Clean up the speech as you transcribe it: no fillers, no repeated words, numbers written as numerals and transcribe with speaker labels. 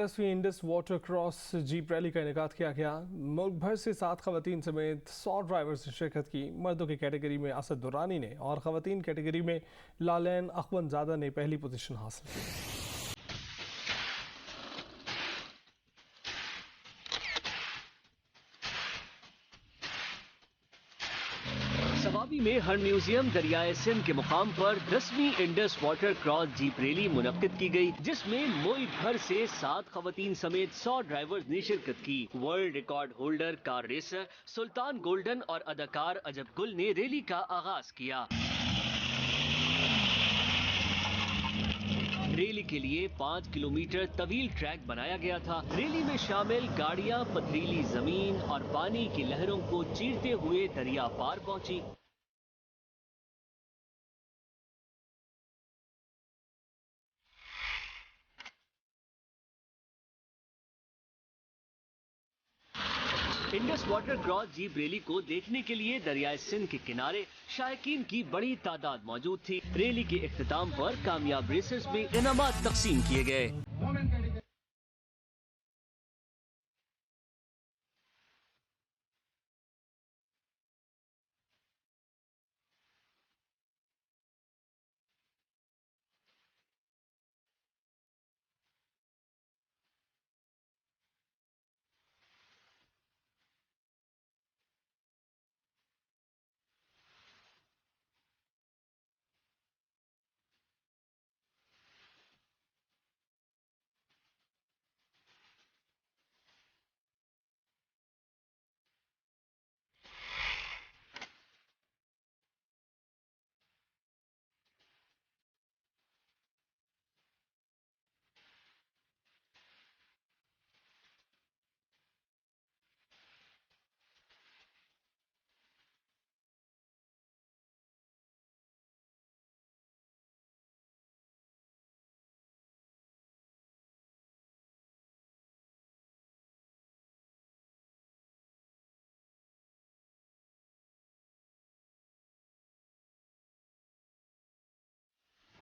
Speaker 1: 10वीं Indus water cross jeep rally का इनेकाद किया गया। मुल्क भर से 7 खवातीन समेत 100 ड्राइवर्स ने शिरकत की। मर्दों की कैटेगरी में असद दुरानी ने और खवातीन कैटेगरी में लालैन अखवंजादा ने पहली पोजीशन हासिल की।
Speaker 2: सवाबी में हर म्यूजियम दरियाए सिंध के मुकाम पर 10वीं Indus water cross jeep rally मुनक्किद की गई, जिसमें मुल्क भर से 7 खवातीन समेत 100 ड्राइवर्स ने शिरकत की। World record holder car racer Sultan Golden और अदाकार अजब गुल ने रैली का आगाज किया। रैली के लिए 5 किलोमीटर तवील ट्रैक बनाया गया था। रैली में शामिल गाड़ियां पथरीली जमीन और पानी की लहरों को चीरते हुए दरिया पार पहुंची। Indus water cross jeep rally को देखने के लिए दरियाए सिंध के किनारे शायकीन की बड़ी तादाद मौजूद थी। रैली के इख्तिताम पर कामयाब रेसर्स में इनामात तकसीम किए गए।